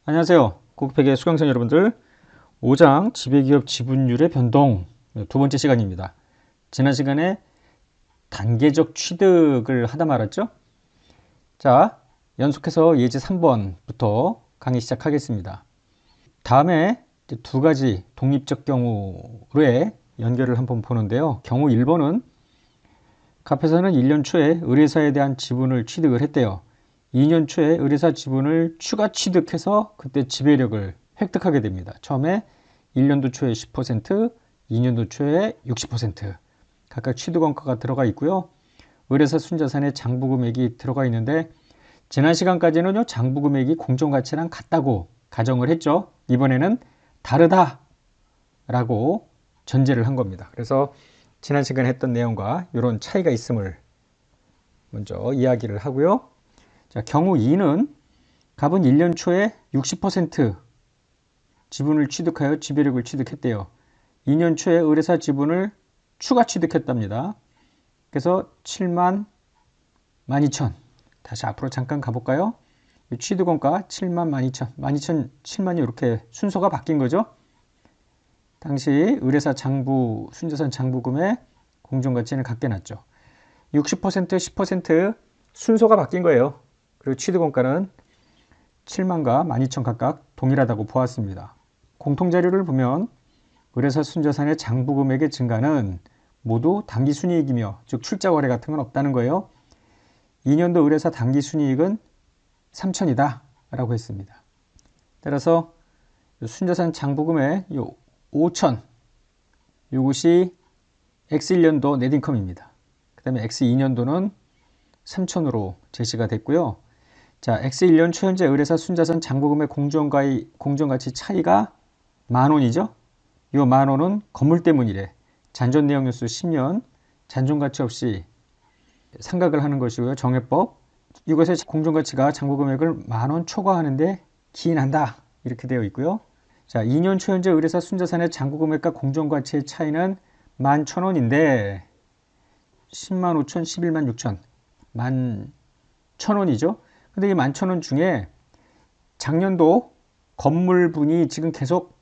안녕하세요. 고급회계 수강생 여러분들. 5장 지배기업 지분율의 변동 두 번째 시간입니다. 지난 시간에 단계적 취득을 하다 말았죠. 자, 연속해서 예제 3번부터 강의 시작하겠습니다. 다음에 두 가지 독립적 경우의 연결을 한번 보는데요. 경우 1번은 갑회사는 1년 초에 의뢰사에 대한 지분을 취득을 했대요. 2년 초에 의뢰사 지분을 추가 취득해서 그때 지배력을 획득하게 됩니다. 처음에 1년도 초에 10%, 2년도 초에 60% 각각 취득원가가 들어가 있고요. 의뢰사 순자산에 장부금액이 들어가 있는데 지난 시간까지는요, 장부금액이 공정가치랑 같다고 가정을 했죠. 이번에는 다르다라고 전제를 한 겁니다. 그래서 지난 시간에 했던 내용과 이런 차이가 있음을 먼저 이야기를 하고요. 자, 경우 2는 갑은 1년 초에 60% 지분을 취득하여 지배력을 취득했대요. 2년 초에 의뢰사 지분을 추가 취득했답니다. 그래서 7만 12,000. 다시 앞으로 잠깐 가볼까요? 취득원가 7만 12,000. 12,000, 7만이 이렇게 순서가 바뀐 거죠. 당시 의뢰사 장부, 순자산 장부금의 공정가치는 같게 놨죠. 60%, 10% 순서가 바뀐 거예요. 그리고 취득원가는 7만과 12,000 각각 동일하다고 보았습니다. 공통자료를 보면 의뢰사 순자산의 장부금액의 증가는 모두 당기순이익이며 즉 출자거래 같은 건 없다는 거예요. 2년도 의뢰사 당기순이익은 3,000이다 라고 했습니다. 따라서 순자산 장부금의 5,000 이것이 X1년도 넷인컴입니다. 그 다음에 X2년도는 3,000으로 제시가 됐고요. 자, X1년 초현재 의뢰사 순자산 장부금의 공정가치 차이가 10,000원이죠. 이 10,000원은 건물 때문이래. 잔존내역연수 10년, 잔존가치 없이 상각을 하는 것이고요. 정해법. 이것의 공정가치가 장부금액을 10,000원 초과하는데 기인한다. 이렇게 되어 있고요. 자, 2년 초현재 의뢰사 순자산의 장부금액과 공정가치의 차이는 11,000원인데 10만 5천, 11만 6천, 11,000원이죠. 근데 이 11,000원 중에 작년도 건물분이 지금 계속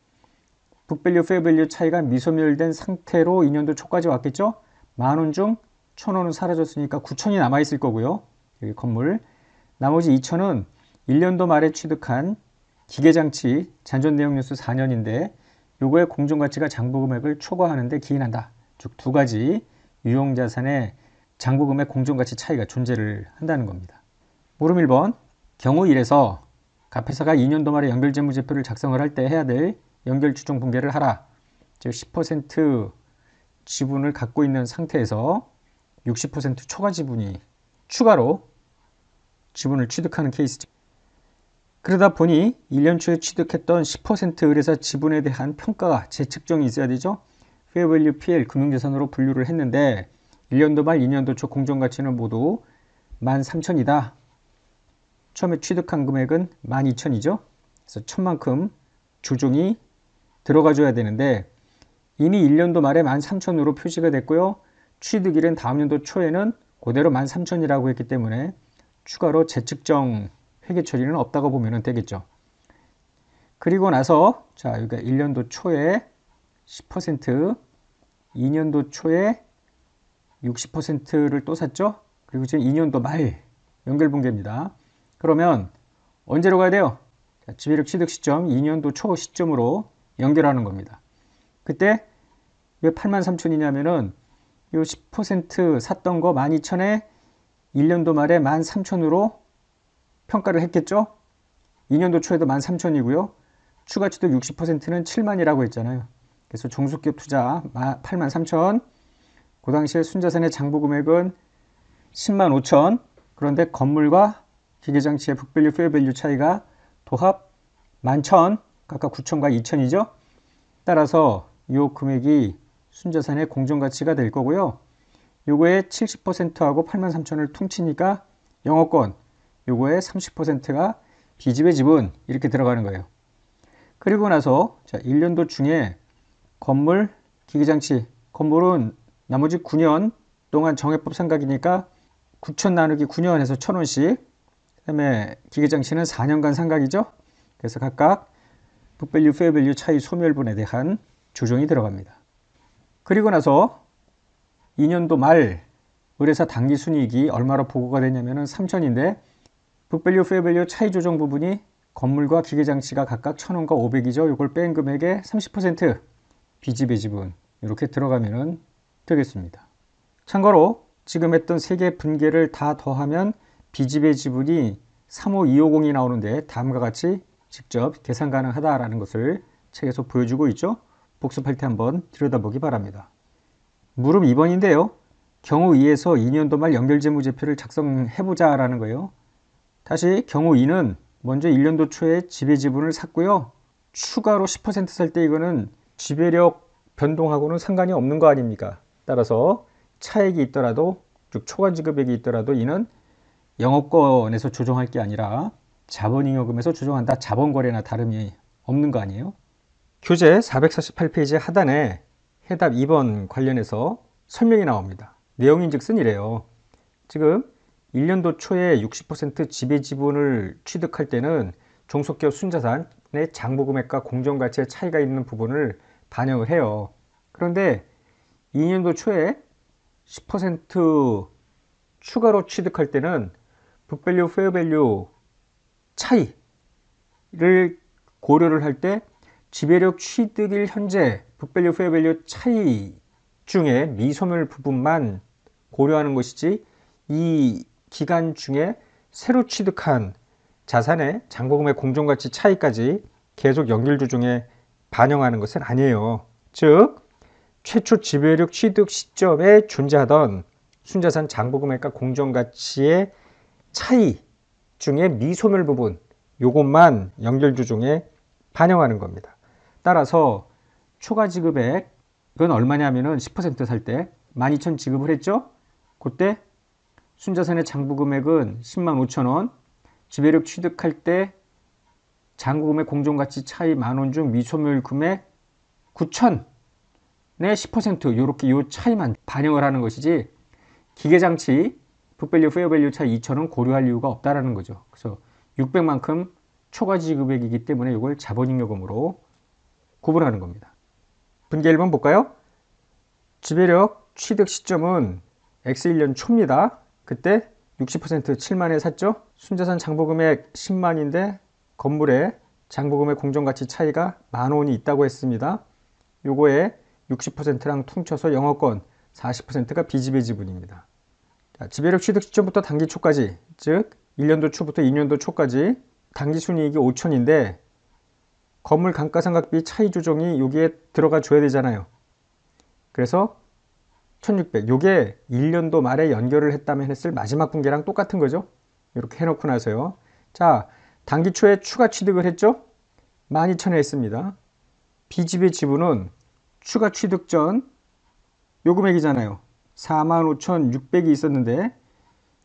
북밸류, 페어밸류 차이가 미소멸된 상태로 2년도 초까지 왔겠죠. 10,000원 중 1,000원은 사라졌으니까 9,000이 남아있을 거고요. 여기 건물. 나머지 2,000은 1년도 말에 취득한 기계장치 잔존내역연수 4년인데 요거의 공정가치가 장부금액을 초과하는데 기인한다. 즉 두 가지 유용자산의 장부금액 공정가치 차이가 존재를 한다는 겁니다. 물음 1번. 경우 1에서 갑회사가 2년도 말에 연결재무제표를 작성을 할 때 해야 될 연결추정 분배를 하라. 즉 10% 지분을 갖고 있는 상태에서 60% 초과 지분이 추가로 지분을 취득하는 케이스죠. 그러다 보니 1년 초에 취득했던 10% 의뢰사 지분에 대한 평가가 재측정이 있어야 되죠. Fair Value PL 금융자산으로 분류를 했는데 1년도 말 2년도 초 공정가치는 모두 13,000이다. 처음에 취득한 금액은 12,000이죠. 그래서 1,000만큼 조정이 들어가줘야 되는데 이미 1년도 말에 13,000으로 표시가 됐고요. 취득일은 다음 연도 초에는 그대로 13,000이라고 했기 때문에 추가로 재측정 회계 처리는 없다고 보면 되겠죠. 그리고 나서 자, 여기가 1년도 초에 10%, 2년도 초에 60%를 또 샀죠. 그리고 지금 2년도 말 연결분계입니다. 그러면 언제로 가야 돼요? 자, 지배력 취득 시점 2년도 초 시점으로 연결하는 겁니다. 그때 왜 83,000이냐면은 이 10% 샀던 거 12,000에 1년도 말에 13,000으로 평가를 했겠죠? 2년도 초에도 13,000이고요. 추가 취득 60%는 7만이라고 했잖아요. 그래서 종속기업 투자 83,000. 그 당시에 순자산의 장부금액은 10만 5천. 그런데 건물과 기계장치의 북밸류, 페어밸류 차이가 도합 11,000, 각각 9,000과 2,000이죠. 따라서 이 금액이 순자산의 공정가치가 될 거고요. 요거의 70%하고 83,000을 퉁치니까 영업권, 요거의 30%가 비지배 지분 이렇게 들어가는 거예요. 그리고 나서 자, 1년도 중에 건물, 기계장치, 건물은 나머지 9년 동안 정해법 상각이니까 9,000 나누기 9년 해서 1,000원씩. 그 다음에 기계장치는 4년간 상각이죠. 그래서 각각 북밸류, 페어밸류 차이 소멸분에 대한 조정이 들어갑니다. 그리고 나서 2년도 말 의뢰사 당기순이익이 얼마로 보고가 되냐면은 3천인데 북밸류, 페어밸류 차이 조정 부분이 건물과 기계장치가 각각 1,000원과 500이죠. 이걸 뺀 금액의 30% 비지배 지분 이렇게 들어가면 되겠습니다. 참고로 지금 했던 3개 분계를 다 더하면 비지배 지분이 35250이 나오는데 다음과 같이 직접 계산 가능하다라는 것을 책에서 보여주고 있죠. 복습할 때 한번 들여다보기 바랍니다. 물음 2번인데요. 경우 2에서 2년도 말 연결재무제표를 작성해보자 라는 거예요. 다시 경우 2는 먼저 1년도 초에 지배지분을 샀고요. 추가로 10% 살 때 이거는 지배력 변동하고는 상관이 없는 거 아닙니까? 따라서 차액이 있더라도 즉 초과지급액이 있더라도 이는 영업권에서 조정할 게 아니라 자본잉여금에서 조정한다. 자본거래나 다름이 없는 거 아니에요? 교재 448페이지 하단에 해답 2번 관련해서 설명이 나옵니다. 내용인즉슨 이래요. 지금 1년도 초에 60% 지배지분을 취득할 때는 종속기업 순자산의 장부금액과 공정가치의 차이가 있는 부분을 반영을 해요. 그런데 2년도 초에 10% 추가로 취득할 때는 북밸류, 페어밸류 차이를 고려를 할 때 지배력 취득일 현재 북밸류, 페어밸류 차이 중에 미소멸 부분만 고려하는 것이지 이 기간 중에 새로 취득한 자산의 장부금액 공정가치 차이까지 계속 연결조정에 반영하는 것은 아니에요. 즉 최초 지배력 취득 시점에 존재하던 순자산 장부금액과 공정가치의 차이 중에 미소멸 부분 요것만 연결조정에 반영하는 겁니다. 따라서 초과지급액은 얼마냐면은 10% 살 때 12,000 지급을 했죠. 그때 순자산의 장부금액은 105,000원, 지배력 취득할 때 장부금액 공정가치 차이 10,000원 중 미소멸 금액 9,000의 10% 이렇게 요 차이만 반영을 하는 것이지 기계장치 북밸류, 페어밸류 차이 2,000원 고려할 이유가 없다라는 거죠. 그래서 600만큼 초과지급액이기 때문에 이걸 자본잉여금으로 구분하는 겁니다. 분계 1번 볼까요? 지배력 취득 시점은 X1년 초입니다. 그때 60% 7만에 샀죠. 순자산 장부금액 10만인데 건물에 장부금액 공정가치 차이가 10,000원이 있다고 했습니다. 요거에 60%랑 퉁쳐서 영업권 40%가 비지배 지분입니다. 자, 지배력 취득 시점부터 단기 초까지 즉 1년도 초부터 2년도 초까지 단기 순이익이 5천인데 건물 감가상각비 차이 조정이 여기에 들어가 줘야 되잖아요. 그래서 1600 요게 1년도 말에 연결을 했다면 했을 마지막 분계랑 똑같은 거죠. 이렇게 해놓고 나서요. 자, 단기 초에 추가 취득을 했죠. 12,000에 했습니다. 비지배 지분은 추가 취득 전 요 금액이잖아요. 45,600이 있었는데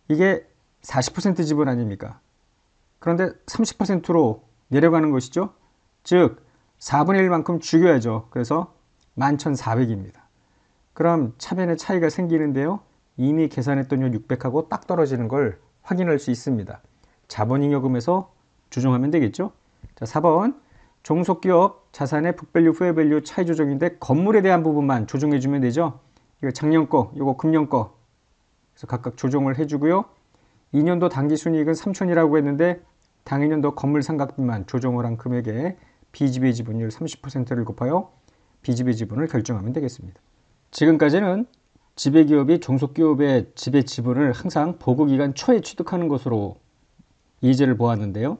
이게 40% 지분 아닙니까? 그런데 30%로 내려가는 것이죠. 즉 4분의 1만큼 죽여야죠. 그래서 11,400입니다. 그럼 차변의 차이가 생기는데요. 이미 계산했던 요 600하고 딱 떨어지는 걸 확인할 수 있습니다. 자본잉여금에서 조정하면 되겠죠. 자, 4번 종속기업 자산의 북밸류, 페어밸류 차이 조정인데 건물에 대한 부분만 조정해 주면 되죠. 이거 작년 거, 이거 금년 거. 그래서 각각 조정을 해주고요. 2년도 당기순이익은 3천이라고 했는데 당해년도 건물 상각비만 조정을 한 금액에 비지배 지분율 30%를 곱하여 비지배 지분을 결정하면 되겠습니다. 지금까지는 지배기업이 종속기업의 지배 지분을 항상 보고기간 초에 취득하는 것으로 예제를 보았는데요.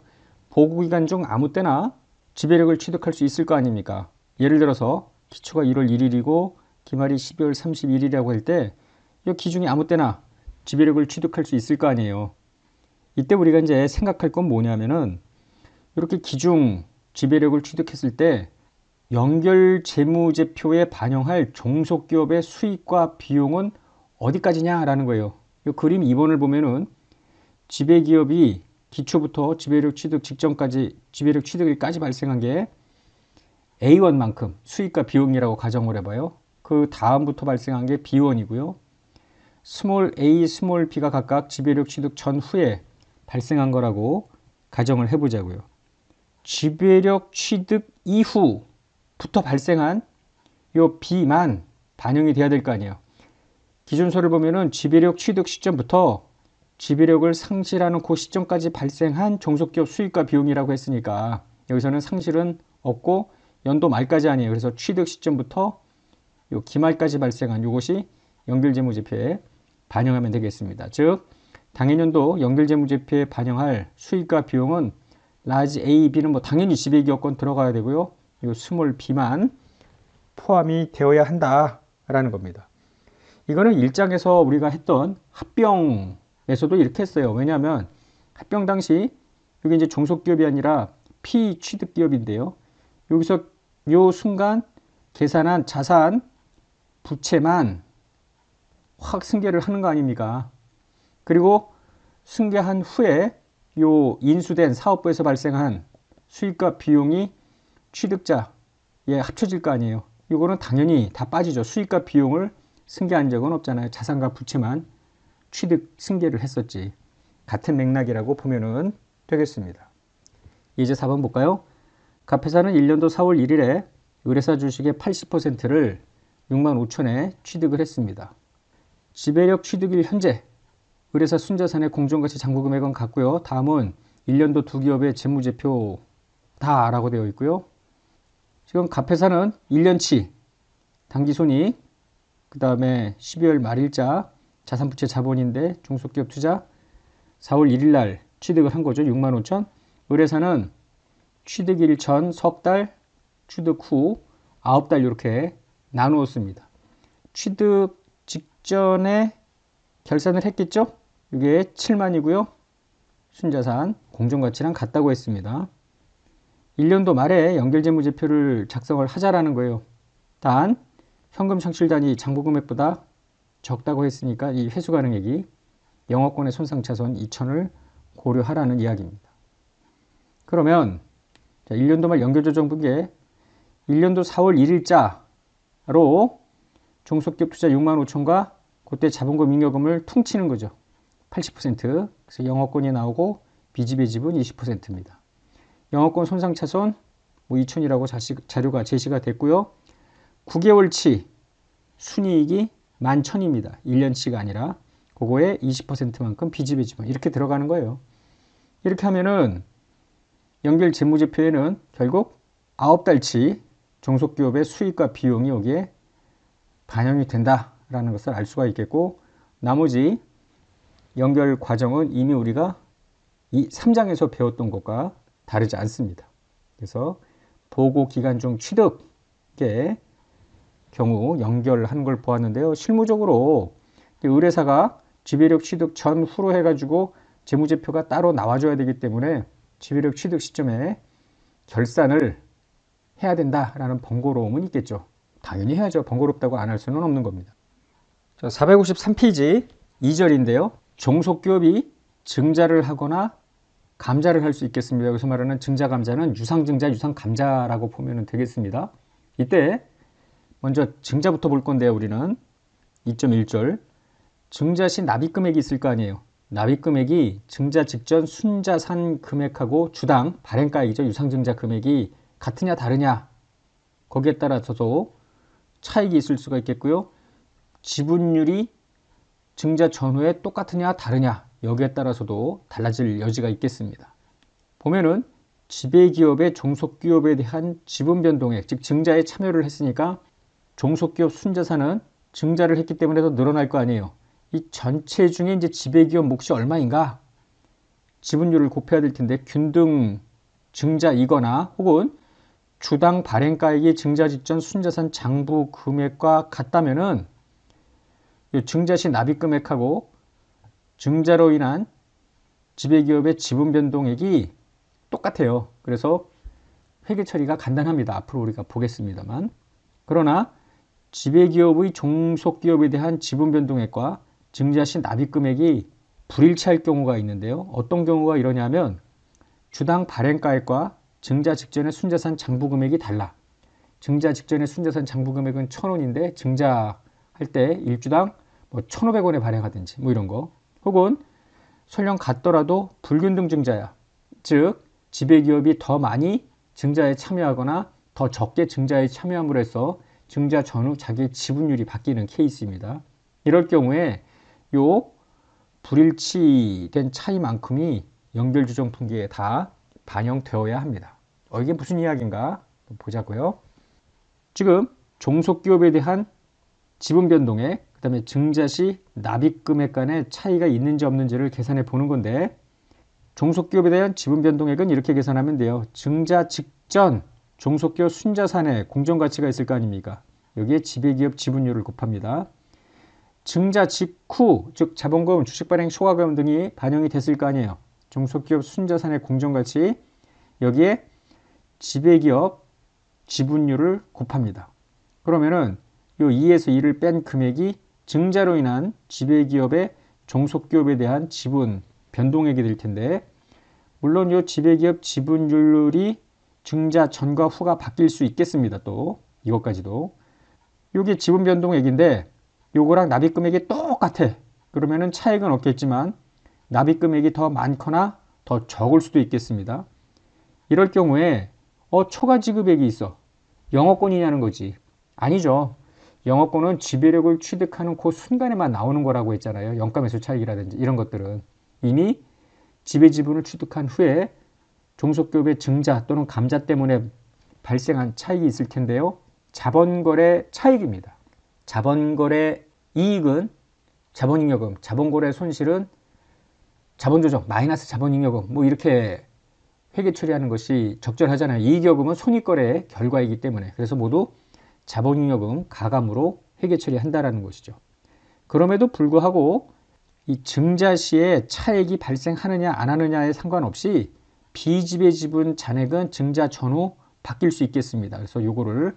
보고기간 중 아무 때나 지배력을 취득할 수 있을 거 아닙니까? 예를 들어서 기초가 1월 1일이고 기말이 12월 31일이라고 할 때 이 기중에 아무 때나 지배력을 취득할 수 있을 거 아니에요. 이때 우리가 이제 생각할 건 뭐냐면은 이렇게 기중 지배력을 취득했을 때 연결 재무제표에 반영할 종속기업의 수익과 비용은 어디까지냐라는 거예요. 이 그림 2번을 보면은 지배기업이 기초부터 지배력 취득 직전까지 지배력 취득일까지 발생한 게 A1만큼 수익과 비용이라고 가정을 해봐요. 그 다음부터 발생한 게 B1이고요. 스몰 a, 스몰 b가 각각 지배력 취득 전후에 발생한 거라고 가정을 해보자고요. 지배력 취득 이후부터 발생한 요 B만 반영이 돼야 될 거 아니에요. 기준소를 보면은 지배력 취득 시점부터 지배력을 상실하는 그 시점까지 발생한 종속기업 수익과 비용이라고 했으니까 여기서는 상실은 없고 연도 말까지 아니에요. 그래서 취득 시점부터 요 기말까지 발생한 이것이 연결재무제표에 반영하면 되겠습니다. 즉 당해년도 연결재무제표에 반영할 수익과 비용은 라지 A, B는 뭐 당연히 지배기업권 들어가야 되고요. 요 스몰 B만 포함이 되어야 한다라는 겁니다. 이거는 1장에서 우리가 했던 합병에서도 이렇게 했어요. 왜냐하면 합병 당시 이게 이제 종속기업이 아니라 피취득기업인데요. 여기서 요 순간 계산한 자산, 부채만 확 승계를 하는 거 아닙니까? 그리고 승계한 후에 요 인수된 사업부에서 발생한 수익과 비용이 취득자에 합쳐질 거 아니에요. 이거는 당연히 다 빠지죠. 수익과 비용을 승계한 적은 없잖아요. 자산과 부채만 취득 승계를 했었지. 같은 맥락이라고 보면은 되겠습니다. 이제 4번 볼까요? 갑회사는 1년도 4월 1일에 의뢰사 주식의 80%를 6만 5천에 취득을 했습니다. 지배력 취득일 현재 의뢰사 순자산의 공정가치 장부금액은 같고요. 다음은 1년도 두 기업의 재무제표다라고 되어 있고요. 지금 갑회사는 1년치 당기손익, 그 다음에 12월 말일자 자산부채 자본인데 종속기업 투자 4월 1일 날 취득을 한 거죠. 6만 5천. 의뢰사는 취득일 전 석 달, 취득 후 9달 이렇게 나누었습니다. 취득 직전에 결산을 했겠죠? 이게 7만이고요. 순자산 공정가치랑 같다고 했습니다. 1년도 말에 연결재무제표를 작성을 하자라는 거예요. 단 현금 상실단위 장부금액보다 적다고 했으니까 이 회수가능액이 영업권의 손상차손 2천을 고려하라는 이야기입니다. 그러면 1년도 말 연결조정분기에 1년도 4월 1일자로 종속기업 투자 6만 5천과 그때 자본금 잉여금을 퉁치는 거죠. 80%. 그래서 영업권이 나오고 비지배 지분 20%입니다. 영업권 손상차손 뭐 2천이라고 자료가 제시가 됐고요. 9개월치 순이익이 11,000입니다. 1년치가 아니라 그거에 20%만큼 비지배 지분 이렇게 들어가는 거예요. 이렇게 하면은 연결 재무제표에는 결국 9달치 종속기업의 수익과 비용이 여기에 반영이 된다라는 것을 알 수가 있겠고 나머지 연결 과정은 이미 우리가 이 3장에서 배웠던 것과 다르지 않습니다. 그래서 보고 기간 중 취득의 경우 연결하는 걸 보았는데요. 실무적으로 의뢰사가 지배력 취득 전후로 해가지고 재무제표가 따로 나와줘야 되기 때문에 지배력 취득 시점에 결산을 해야 된다라는 번거로움은 있겠죠. 당연히 해야죠. 번거롭다고 안 할 수는 없는 겁니다. 자, 453페이지 2절인데요. 종속기업이 증자를 하거나 감자를 할 수 있겠습니다. 여기서 말하는 증자감자는 유상증자, 유상감자라고 보면 되겠습니다. 이때 먼저 증자부터 볼 건데요. 우리는 2.1절 증자 시 납입금액이 있을 거 아니에요. 납입금액이 증자 직전 순자산 금액하고 주당 발행가액이죠. 유상증자 금액이 같으냐 다르냐 거기에 따라서도 차익이 있을 수가 있겠고요. 지분율이 증자 전후에 똑같으냐 다르냐 여기에 따라서도 달라질 여지가 있겠습니다. 보면은 지배기업의 종속기업에 대한 지분 변동액 즉 증자에 참여를 했으니까 종속기업 순자산은 증자를 했기 때문에 더 늘어날 거 아니에요. 이 전체 중에 이제 지배기업 몫이 얼마인가 지분율을 곱해야 될 텐데 균등 증자이거나 혹은 주당 발행가액이 증자 직전 순자산 장부 금액과 같다면은 이 증자 시 납입 금액하고 증자로 인한 지배기업의 지분 변동액이 똑같아요. 그래서 회계 처리가 간단합니다. 앞으로 우리가 보겠습니다만. 그러나 지배기업의 종속기업에 대한 지분 변동액과 증자 시 납입 금액이 불일치할 경우가 있는데요. 어떤 경우가 이러냐면 주당 발행가액과 증자 직전의 순자산 장부 금액이 달라. 증자 직전의 순자산 장부 금액은 1,000원인데 증자할 때 1주당 뭐 1,500원에 발행하든지 뭐 이런 거. 혹은 설령 같더라도 불균등 증자야. 즉 지배기업이 더 많이 증자에 참여하거나 더 적게 증자에 참여함으로 해서 증자 전후 자기의 지분율이 바뀌는 케이스입니다. 이럴 경우에 요 불일치된 차이만큼이 연결조정분기에 다 반영되어야 합니다. 이게 무슨 이야기인가 보자고요. 지금 종속기업에 대한 지분 변동에 그 다음에 증자 시 납입금액 간의 차이가 있는지 없는지를 계산해 보는 건데, 종속기업에 대한 지분 변동액은 이렇게 계산하면 돼요. 증자 직전 종속기업 순자산에 공정가치가 있을 거 아닙니까? 여기에 지배기업 지분율을 곱합니다. 증자 직후, 즉 자본금, 주식발행, 초과금 등이 반영이 됐을 거 아니에요. 종속기업 순자산의 공정가치, 여기에 지배기업 지분율을 곱합니다. 그러면은 요 2에서 2를 뺀 금액이 증자로 인한 지배기업의 종속기업에 대한 지분 변동액이 될 텐데, 물론 요 지배기업 지분율이 증자 전과 후가 바뀔 수 있겠습니다. 또 이것까지도 요게 지분 변동액인데 요거랑 납입금액이 똑같아. 그러면은 차익은 없겠지만 납입금액이 더 많거나 더 적을 수도 있겠습니다. 이럴 경우에 초과 지급액이 있어. 영업권이냐는 거지. 아니죠. 영업권은 지배력을 취득하는 그 순간에만 나오는 거라고 했잖아요. 영가매수 차익이라든지 이런 것들은 이미 지배 지분을 취득한 후에 종속기업의 증자 또는 감자 때문에 발생한 차익이 있을 텐데요. 자본거래 차익입니다. 자본거래 이익은 자본잉여금, 자본거래 손실은 자본조정, 마이너스 자본잉여금, 뭐 이렇게 회계 처리하는 것이 적절하잖아요. 이익여금은 손익거래의 결과이기 때문에. 그래서 모두 자본잉여금 가감으로 회계 처리한다라는 것이죠. 그럼에도 불구하고 이 증자 시에 차익이 발생하느냐 안 하느냐에 상관없이 비지배 지분 잔액은 증자 전후 바뀔 수 있겠습니다. 그래서 요거를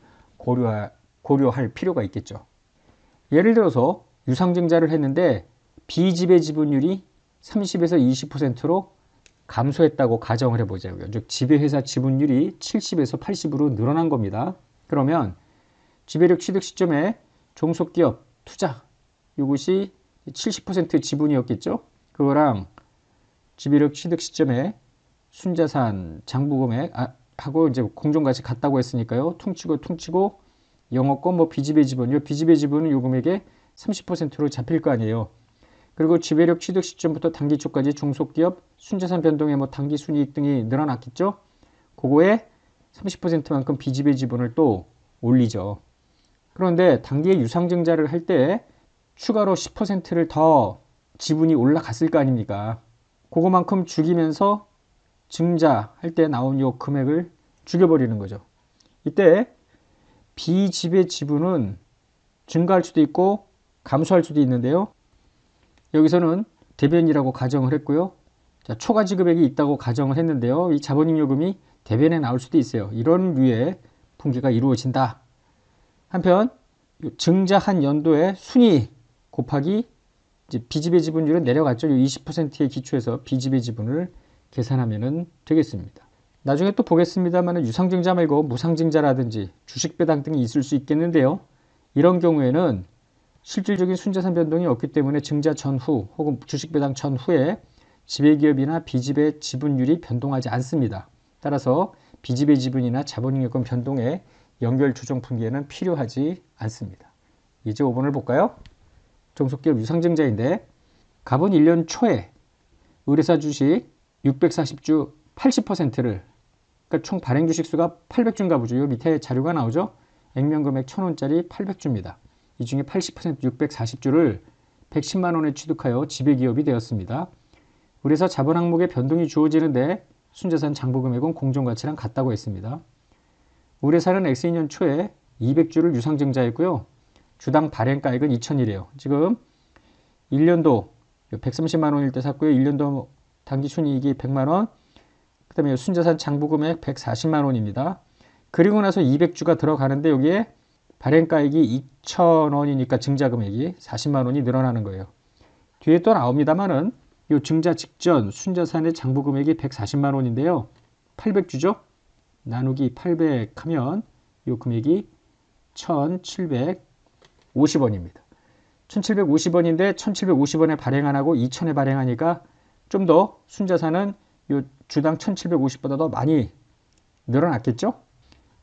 고려할 필요가 있겠죠. 예를 들어서 유상증자를 했는데 비지배 지분율이 30에서 20%로 감소했다고 가정을 해보자고요. 즉 지배회사 지분율이 70에서 80으로 늘어난 겁니다. 그러면 지배력 취득 시점에 종속기업 투자 이것이 70% 지분이었겠죠. 그거랑 지배력 취득 시점에 순자산 장부금액 하고 이제 공정가치 같다고 했으니까요. 퉁치고 영업권 뭐 비지배 지분, 이 비지배 지분은 요 금액의 30%로 잡힐 거 아니에요. 그리고 지배력 취득 시점부터 단기 초까지 종속기업 순자산 변동에 뭐 단기 순이익 등이 늘어났겠죠. 그거에 30%만큼 비지배 지분을 또 올리죠. 그런데 단기에 유상증자를 할 때 추가로 10%를 더 지분이 올라갔을 거 아닙니까? 그거만큼 죽이면서 증자할 때 나온 요 금액을 죽여버리는 거죠. 이때 비지배 지분은 증가할 수도 있고 감소할 수도 있는데요. 여기서는 대변이라고 가정을 했고요. 자, 초과 지급액이 있다고 가정을 했는데요. 이 자본잉여금이 대변에 나올 수도 있어요. 이런 류의 분기가 이루어진다. 한편 증자한 연도의 순이익 곱하기 이제 비지배 지분율은 내려갔죠. 20%의 기초에서 비지배 지분을 계산하면 되겠습니다. 나중에 또 보겠습니다만 유상증자 말고 무상증자라든지 주식배당 등이 있을 수 있겠는데요. 이런 경우에는 실질적인 순자산 변동이 없기 때문에 증자 전후 혹은 주식배당 전후에 지배기업이나 비지배 지분율이 변동하지 않습니다. 따라서 비지배 지분이나 자본잉여금 변동에 연결 조정 분기에는 필요하지 않습니다. 이제 5번을 볼까요? 종속기업 유상증자인데 갑은 1년 초에 의뢰사 주식 640주 80%를 그러니까 총 발행 주식 수가 800주인가 보죠. 요 밑에 자료가 나오죠. 액면금액 1,000원짜리 800주입니다. 이 중에 80% 640주를 110만 원에 취득하여 지배기업이 되었습니다. 의뢰사 자본 항목에 변동이 주어지는데 순자산 장부금액은 공정가치랑 같다고 했습니다. 의뢰사는 X2년 초에 200주를 유상증자했고요. 주당 발행가액은 2,000이래요. 지금 1년도 130만 원일 때 샀고요. 1년도 당기순이익이 100만 원, 그 다음에 순자산 장부금액 140만 원입니다. 그리고 나서 200주가 들어가는데 여기에 발행가액이 2,000원이니까 증자금액이 40만 원이 늘어나는 거예요. 뒤에 또 나옵니다만은 이 증자 직전 순자산의 장부금액이 140만 원인데요. 800주죠? 나누기 800 하면 이 금액이 1,750원입니다. 1,750원인데 1,750원에 발행 안 하고 2,000에 발행하니까 좀 더 순자산은 요 주당 1750보다 더 많이 늘어났겠죠?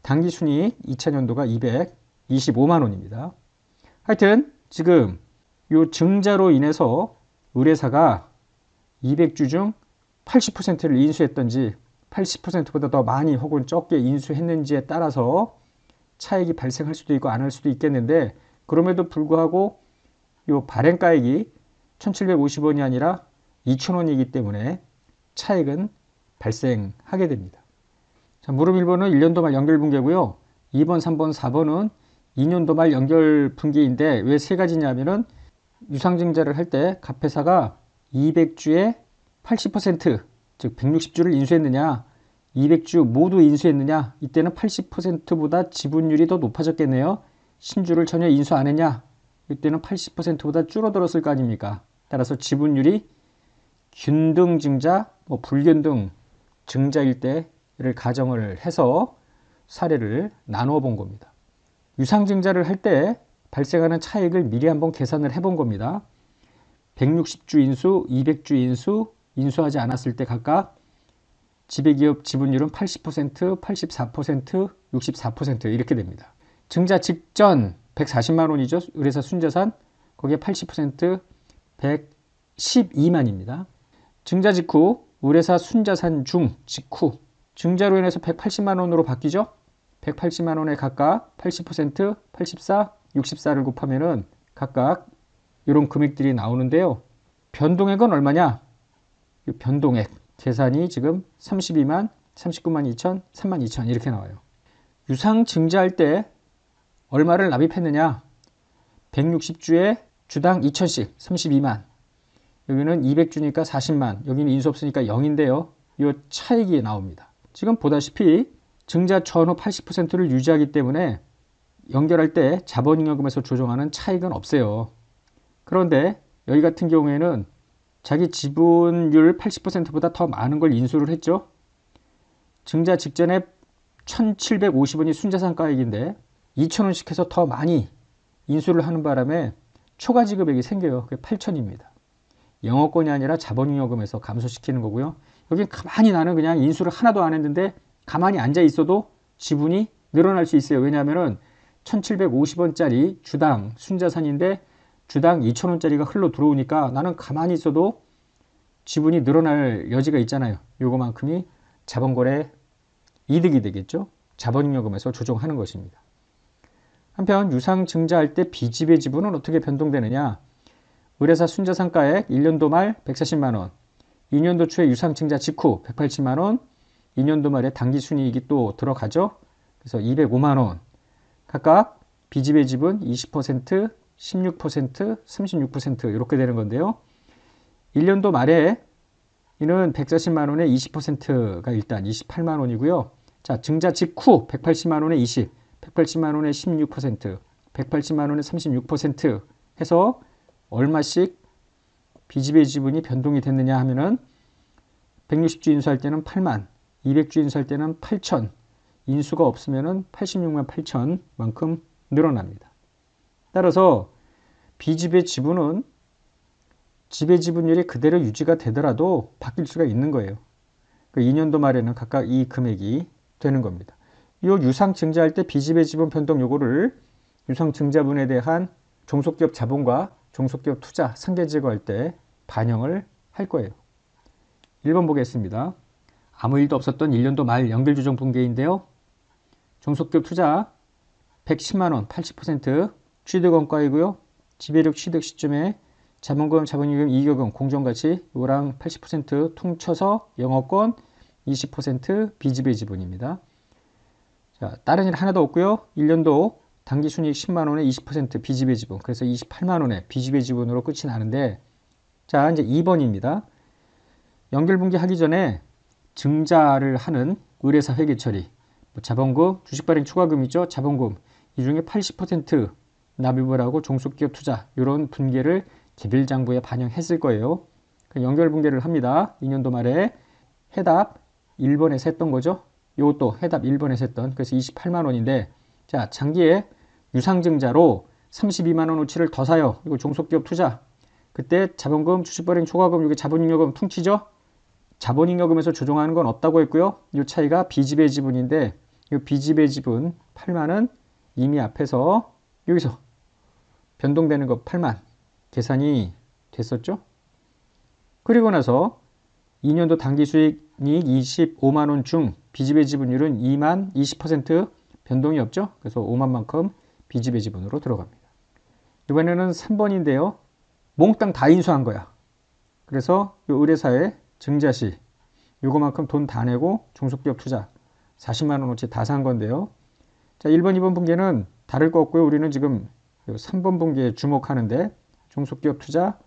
당기순이익 2000년도가 225만 원입니다. 하여튼 지금 요 증자로 인해서 의뢰사가 200주 중 80%를 인수했던지 80%보다 더 많이 혹은 적게 인수했는지에 따라서 차익이 발생할 수도 있고 안 할 수도 있겠는데, 그럼에도 불구하고 요 발행가액이 1750원이 아니라 2000원이기 때문에 차익은 발생하게 됩니다. 자, 무릎 1번은 1년도 말 연결분기고요. 2번, 3번, 4번은 2년도 말 연결분기인데 왜 세 가지냐면은 유상증자를 할 때 갑회사가 200주에 80%, 즉 160주를 인수했느냐, 200주 모두 인수했느냐, 이때는 80%보다 지분율이 더 높아졌겠네요. 신주를 전혀 인수 안 했냐, 이때는 80%보다 줄어들었을 거 아닙니까? 따라서 지분율이 균등증자, 불균등 증자일 때를 가정을 해서 사례를 나누어 본 겁니다. 유상증자를 할 때 발생하는 차익을 미리 한번 계산을 해본 겁니다. 160주 인수, 200주 인수, 인수하지 않았을 때 각각 지배기업 지분율은 80%, 84%, 64% 이렇게 됩니다. 증자 직전 140만 원이죠. 의뢰사 순자산. 거기에 80% 112만입니다. 증자 직후 의뢰사 순자산 중 직후 증자로 인해서 180만 원으로 바뀌죠. 180만 원에 각각 80%, 84, 64를 곱하면은 각각 이런 금액들이 나오는데요. 변동액은 얼마냐? 이 변동액 계산이 지금 32만, 39만 2천, 3만 2천 이렇게 나와요. 유상 증자할 때 얼마를 납입했느냐? 160주에 주당 2천씩 32만. 여기는 200주니까 40만. 여기는 인수 없으니까 0인데요. 이 차익이 나옵니다. 지금 보다시피 증자 전후 80%를 유지하기 때문에 연결할 때 자본잉여금에서 조정하는 차익은 없어요. 그런데 여기 같은 경우에는 자기 지분율 80%보다 더 많은 걸 인수를 했죠. 증자 직전에 1750원이 순자산가액인데 2000원씩 해서 더 많이 인수를 하는 바람에 초과 지급액이 생겨요. 그게 8000입니다. 영업권이 아니라 자본잉여금에서 감소시키는 거고요. 여기 가만히 나는 그냥 인수를 하나도 안 했는데 가만히 앉아 있어도 지분이 늘어날 수 있어요. 왜냐하면은 1750원짜리 주당 순자산인데 주당 2000원짜리가 흘러 들어오니까 나는 가만히 있어도 지분이 늘어날 여지가 있잖아요. 요거만큼이 자본거래 이득이 되겠죠. 자본잉여금에서 조정하는 것입니다. 한편 유상증자할 때 비지배 지분은 어떻게 변동되느냐. 의뢰사 순자산가액 1년도 말 140만원, 2년도 초에 유상증자 직후 180만원, 2년도 말에 당기순이익이 또 들어가죠. 그래서 205만원. 각각 비지배 지분 20%, 16%, 36% 이렇게 되는 건데요. 1년도 말에 이는 140만원에 20%가 일단 28만원이고요. 자, 증자 직후 180만원에 20, 180만원에 16%, 180만원에 36% 해서 얼마씩 비지배 지분이 변동이 됐느냐 하면은 160주 인수할 때는 8만, 200주 인수할 때는 8천, 인수가 없으면은 86만 8천만큼 늘어납니다. 따라서 비지배 지분은 지배 지분율이 그대로 유지가 되더라도 바뀔 수가 있는 거예요. 그 2년도 말에는 각각 이 금액이 되는 겁니다. 이 유상 증자할 때 비지배 지분 변동 요거를 유상 증자분에 대한 종속기업 자본과 종속기업 투자 상계 제거할 때 반영을 할 거예요. 1번 보겠습니다. 아무 일도 없었던 1년도 말 연결조정 분기인데요. 종속기업 투자 110만원 80% 취득원가이고요. 지배력 취득 시점에 자본금, 자본임금, 이익여금, 공정가치 요랑 80% 퉁쳐서 영업권 20% 비지배 지분입니다. 자, 다른 일 하나도 없고요. 1년도 당기순이익 10만원에 20% 비지배 지분, 그래서 28만원에 비지배 지분으로 끝이 나는데, 자 이제 2번입니다. 연결분기 하기 전에 증자를 하는 의뢰사 회계 처리, 자본금, 주식발행 추가금이죠. 자본금 이 중에 80% 납입을 하고 종속기업 투자 이런 분계를 개별장부에 반영했을 거예요. 연결분계를 합니다. 2년도 말에 해답 1번에서 했던 거죠. 이것도 해답 1번에서 했던, 그래서 28만원인데 자 장기에 유상증자로 32만원어치를 더 사요. 이거 종속기업 투자. 그때 자본금, 주식발행 초과금, 이게 자본잉여금 퉁치죠. 자본잉여금에서 조정하는 건 없다고 했고요. 이 차이가 비지배 지분인데 이 비지배 지분 8만은 이미 앞에서 여기서 변동되는 거 8만 계산이 됐었죠. 그리고 나서 2년도 당기수익 25만원 중 비지배 지분율은 2만 20% 변동이 없죠. 그래서 5만만큼 비지배 지분으로 들어갑니다. 이번에는 3번인데요. 몽땅 다 인수한 거야. 그래서 이 의뢰사에 증자시 요거만큼 돈 다 내고 중소기업 투자 40만원어치 다 산 건데요. 자, 1번, 2번 분기는 다를 거 없고요. 우리는 지금 3번 분기에 주목하는데 중소기업 투자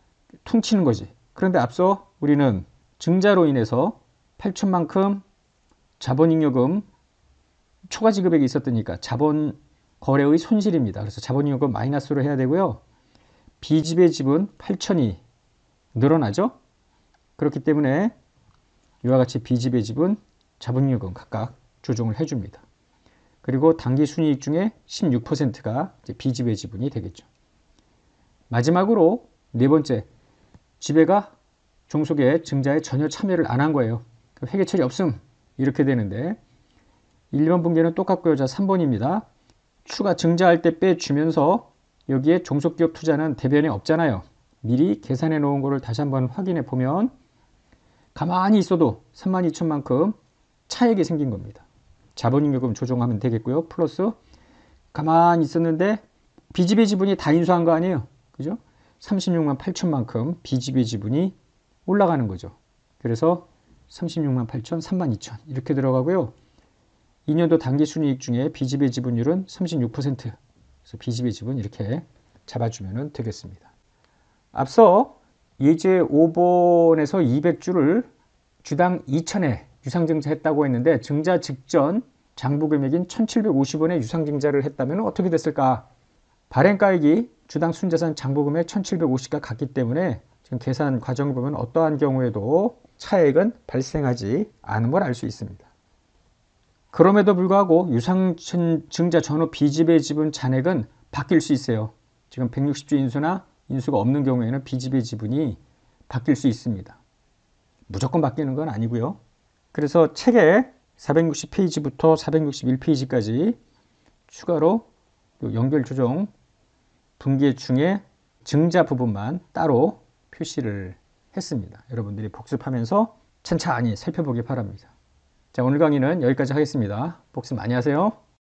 퉁치는 거지. 그런데 앞서 우리는 증자로 인해서 8천만큼 자본잉여금 초과 지급액이 있었으니까 자본 거래의 손실입니다. 그래서 자본잉여금 마이너스로 해야 되고요. 비지배 지분 8천이 늘어나죠. 그렇기 때문에 이와 같이 비지배 지분, 자본잉여금 각각 조정을 해줍니다. 그리고 당기순이익 중에 16%가 비지배 지분이 되겠죠. 마지막으로 네 번째, 지배가 종속의 증자에 전혀 참여를 안 한 거예요. 회계 처리 없음 이렇게 되는데 1번 분기는 똑같고요. 자, 3번입니다. 추가 증자할 때 빼주면서 여기에 종속기업 투자는 대변에 없잖아요. 미리 계산해 놓은 거를 다시 한번 확인해 보면 가만히 있어도 32,000만큼 차액이 생긴 겁니다. 자본잉여금 조정하면 되겠고요. 플러스 가만히 있었는데 비지배 지분이 다 인수한 거 아니에요. 그죠? 36만 8천만큼 비지배 지분이 올라가는 거죠. 그래서 36만 8천, 3만 2천 이렇게 들어가고요. 2년도 당기순이익 중에 비지배 지분율은 36%. 그래서 비지배 지분 이렇게 잡아주면 되겠습니다. 앞서 예제 5번에서 200주를 주당 2,000에 유상증자했다고 했는데 증자 직전 장부금액인 1,750원에 유상증자를 했다면 어떻게 됐을까? 발행가액이 주당 순자산 장부금액 1,750가 같기 때문에 지금 계산 과정을 보면 어떠한 경우에도 차액은 발생하지 않은 걸 알 수 있습니다. 그럼에도 불구하고 유상증자 전후 비지배 지분 잔액은 바뀔 수 있어요. 지금 160주 인수나 인수가 없는 경우에는 비지배 지분이 바뀔 수 있습니다. 무조건 바뀌는 건 아니고요. 그래서 책에 460페이지부터 461페이지까지 추가로 연결 조정 분기 중에 증자 부분만 따로 표시를 했습니다. 여러분들이 복습하면서 천천히 살펴보기 바랍니다. 자, 오늘 강의는 여기까지 하겠습니다. 복습 많이 하세요.